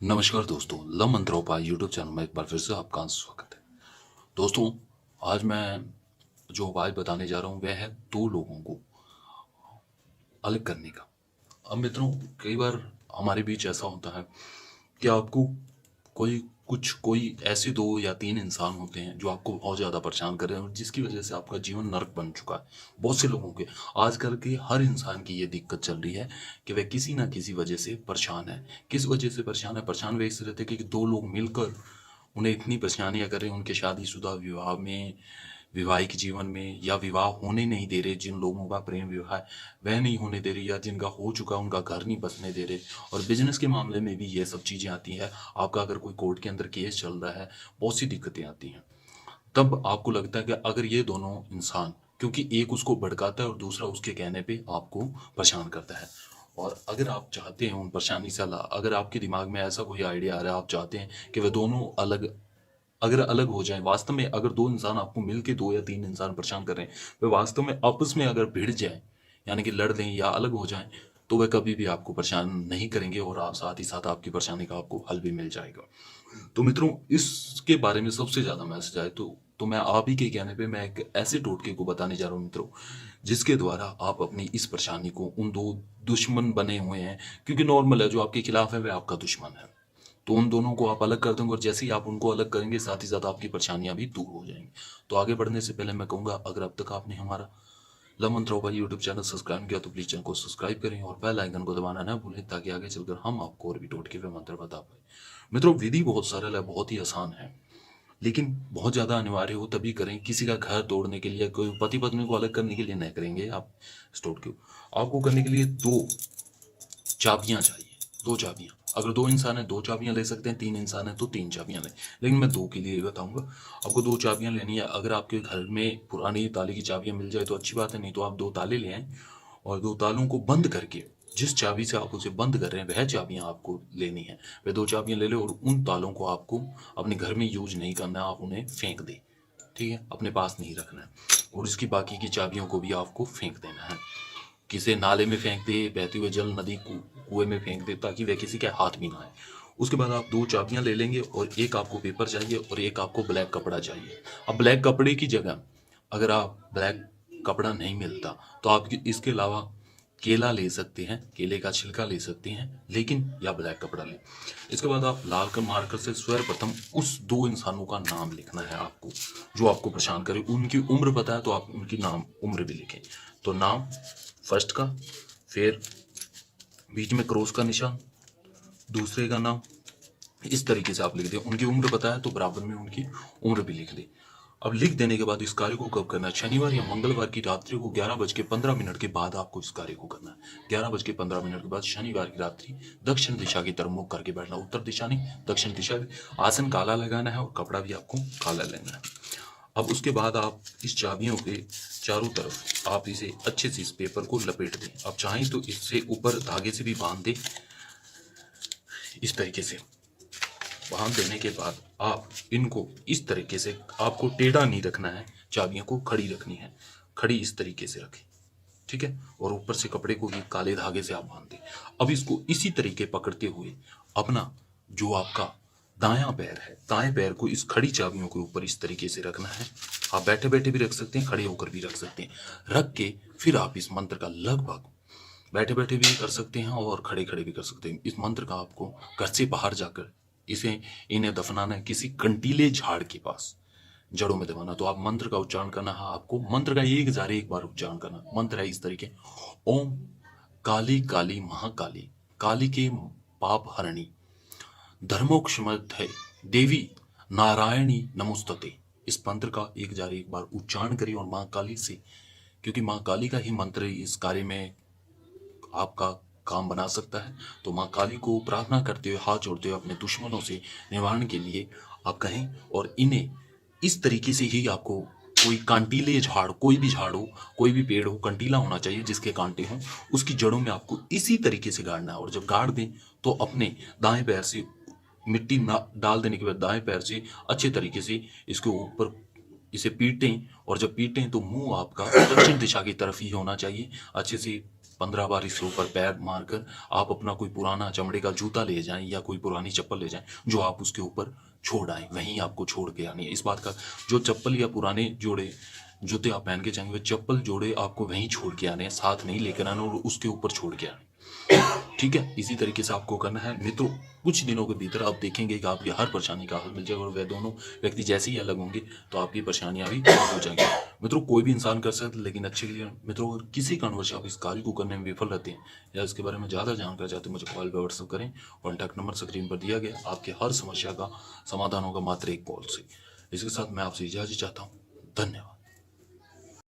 नमस्कार दोस्तों, ल मंत्रोपाय यूट्यूब चैनल में एक बार फिर से आपका स्वागत है। दोस्तों, आज मैं जो उपाय बताने जा रहा हूँ वह है दो लोगों को अलग करने का। अब मित्रों, कई बार हमारे बीच ऐसा होता है कि आपको कोई ऐसे दो या तीन इंसान होते हैं जो आपको बहुत ज़्यादा परेशान कर रहे हैं और जिसकी वजह से आपका जीवन नरक बन चुका है। बहुत से लोगों के आजकल के हर इंसान की ये दिक्कत चल रही है कि वह किसी ना किसी वजह से परेशान है। किस वजह से परेशान है? परेशान वे इससे रहते हैं कि दो लोग मिलकर उन्हें इतनी परेशानियां कर रहे हैं, उनके शादीशुदा विवाह में, वैवाहिक जीवन में, या विवाह होने नहीं दे रहे। जिन लोगों का प्रेम विवाह है वह नहीं होने दे रही, या जिनका हो चुका उनका घर नहीं बसने दे रहे। और बिजनेस के मामले में भी ये सब चीज़ें आती हैं। आपका अगर कोई कोर्ट के अंदर केस चल रहा है, बहुत सी दिक्कतें आती हैं। तब आपको लगता है कि अगर ये दोनों इंसान, क्योंकि एक उसको भड़काता है और दूसरा उसके कहने पे आपको परेशान करता है, और अगर आप चाहते हैं उन परेशानी से अगर आपके दिमाग में ऐसा कोई आइडिया आ रहा है, आप चाहते हैं कि वे दोनों अगर अलग हो जाएं, वास्तव में अगर दो इंसान आपको मिलके, दो या तीन इंसान परेशान कर रहे हैं, वे वास्तव में आपस में अगर भिड़ जाएं, यानी कि लड़ लें या अलग हो जाएं, तो वे कभी भी आपको परेशान नहीं करेंगे और आप साथ ही साथ आपकी परेशानी का आपको हल भी मिल जाएगा। तो मित्रों, इसके बारे में सबसे ज़्यादा मैसेज आए तो मैं आप ही के कहने पे मैं एक ऐसे टोटके को बताने जा रहा हूँ मित्रों, जिसके द्वारा आप अपनी इस परेशानी को, उन दो दुश्मन बने हुए हैं, क्योंकि नॉर्मल है जो आपके खिलाफ है वह आपका दुश्मन है, तो उन दोनों को आप अलग कर देंगे, और जैसे ही आप उनको अलग करेंगे साथ ही साथ आपकी परेशानियां भी दूर हो जाएंगी। तो आगे बढ़ने से पहले मैं कहूँगा, अगर अब तक आपने हमारा ल मंत्रों भाई यूट्यूब चैनल सब्सक्राइब किया तो प्लीज़ चैनल को सब्सक्राइब करें और बेल आइकन को दबाना ना भूलें, ताकि आगे चलकर हम आपको और भी टोटके वे मंत्र बता पाए। मित्रों, विधि बहुत सरल है, बहुत ही आसान है, लेकिन बहुत ज़्यादा अनिवार्य हो तभी करें। किसी का घर तोड़ने के लिए, कोई पति पत्नी को अलग करने के लिए नहीं करेंगे आप इस टोटके को। आपको करने के लिए दो चाबियां चाहिए, दो चाबियां। अगर दो इंसान है दो चाबियां ले सकते हैं, तीन इंसान है तो तीन चाबियां लें, लेकिन मैं दो के लिए बताऊंगा। आपको दो चाबियां लेनी है। अगर आपके घर में पुरानी ताले की चाबियां मिल जाए तो अच्छी बात है, नहीं तो आप दो ताले ले आएं और दो तालों को बंद करके, जिस चाबी से आप उसे बंद कर रहे हैं वह चाबियां आपको लेनी है। वह दो चाबियां ले लो और उन तालों को आपको अपने घर में यूज नहीं करना है, आप उन्हें फेंक दें। ठीक है, अपने पास नहीं रखना है। और इसकी बाकी की चाबियों को भी आपको फेंक देना है। किसी नाले में फेंक दे, बहते हुए जल नदी कुएं में फेंक दे, ताकि वह किसी के हाथ भी ना आए। उसके बाद आप दो चाबियां ले लेंगे और एक आपको पेपर चाहिए और एक आपको ब्लैक कपड़ा चाहिए। अब ब्लैक कपड़े की जगह, अगर आप ब्लैक कपड़ा नहीं मिलता तो आप इसके अलावा केला ले सकते हैं, केले का छिलका ले सकते हैं, लेकिन या ब्लैक कपड़ा लें। इसके बाद आप लाल कर मार्कर से सर्वप्रथम उस दो इंसानों का नाम लिखना है आपको, जो आपको परेशान करे। उनकी उम्र पता है तो आप उनकी नाम उम्र भी लिखें। तो नाम फर्स्ट का, फिर बीच में क्रॉस का निशान, दूसरे का नाम, इस तरीके से आप लिख दें। उनकी उम्र पता है तो बराबर में उनकी उम्र भी लिख दें। अब लिख देने के बाद इस कार्य को कब करना है? शनिवार या मंगलवार की रात्रि को 11:15 के बाद आपको इस कार्य को करना है। 11:15 के बाद शनिवार की रात्रि दक्षिण दिशा की तरफ मुख करके बैठना, उत्तर दिशा नहीं, दक्षिण दिशा में। आसन काला लगाना है और कपड़ा भी आपको काला लेना है। अब उसके बाद आप इस चाबियों के चारों तरफ आप इसे अच्छे से इस पेपर को लपेट दें। आप चाहें तो इससे ऊपर धागे से भी बांध दें। इस तरीके से बांध देने के बाद आप इनको इस तरीके से, आपको टेढ़ा नहीं रखना है, चाबियों को खड़ी रखनी है। खड़ी इस तरीके से रखें, ठीक है। और ऊपर से कपड़े को भी काले धागे से आप बांध दें। अब इसको इसी तरीके पकड़ते हुए अपना जो आपका दायां पैर है, दाएं पैर को इस खड़ी चाबियों के ऊपर इस तरीके से रखना है। आप बैठे बैठे भी रख सकते हैं, खड़े होकर भी रख सकते हैं। रख के फिर आप इस मंत्र का लगभग बैठे बैठे भी कर सकते हैं और खड़े खड़े भी कर सकते हैं। इस मंत्र का आपको घर से बाहर जाकर इन्हें दफनाना है किसी कंटीले झाड़ के पास, जड़ों में दबाना। तो आप मंत्र का उच्चारण करना है, आपको मंत्र का 1001 बार उच्चारण करना। मंत्र है इस तरीके, ओम काली काली महाकाली, काली के पाप हरणी, धर्मोक्षमर्थ देवी नारायणी नमोस्तते। इस मंत्र का 1001 बार उच्चारण करिए और माँ काली से, क्योंकि माँ काली का ही मंत्र इस कार्य में आपका काम बना सकता है। तो माँ काली को प्रार्थना करते हुए, हाथ जोड़ते हुए अपने दुश्मनों से निवारण के लिए आप कहें। और इन्हें इस तरीके से ही आपको, कोई कांटीले झाड़, कोई भी झाड़ हो, कोई भी पेड़ हो, कंटीला होना चाहिए जिसके कांटे हों, उसकी जड़ों में आपको इसी तरीके से गाड़ना है। और जब गाड़ दें तो अपने दाएं पैर से मिट्टी डाल देने के बाद दाएं पैर से अच्छे तरीके से इसके ऊपर इसे पीटें। और जब पीटें तो मुंह आपका दक्षिण दिशा की तरफ ही होना चाहिए। अच्छे से 15 बार इसके ऊपर पैर मारकर आप अपना कोई पुराना चमड़े का जूता ले जाएं या कोई पुरानी चप्पल ले जाएं जो आप उसके ऊपर छोड़ आए, वहीं आपको छोड़ के आनी है। इस बात का जो चप्पल या पुराने जोड़े जूते आप पहन के जाएंगे, चप्पल जोड़े आपको वहीं छोड़ के आने हैं, साथ नहीं लेकर आना और उसके ऊपर छोड़ के आने। ठीक है, इसी तरीके से आपको करना है मित्रों। कुछ दिनों के भीतर आप देखेंगे कि आपकी हर परेशानी का हल मिल जाएगा और वह दोनों व्यक्ति जैसे ही अलग होंगे तो आपकी परेशानियां भी दूर हो जाएंगी। मित्रों, कोई भी इंसान कर सकता है, लेकिन अच्छे के लिए मित्रों अगर किसी कारणवश आप इस कार्य को करने में विफल रहते हैं या इसके बारे में ज़्यादा जानकारी चाहते हैं, मुझे कॉल पर व्हाट्सअप करें। कॉन्टैक्ट नंबर स्क्रीन पर दिया गया, आपके हर समस्या का समाधान होगा मात्र एक कॉल से। इसके साथ मैं आपसे इजाज़त चाहता हूँ। धन्यवाद।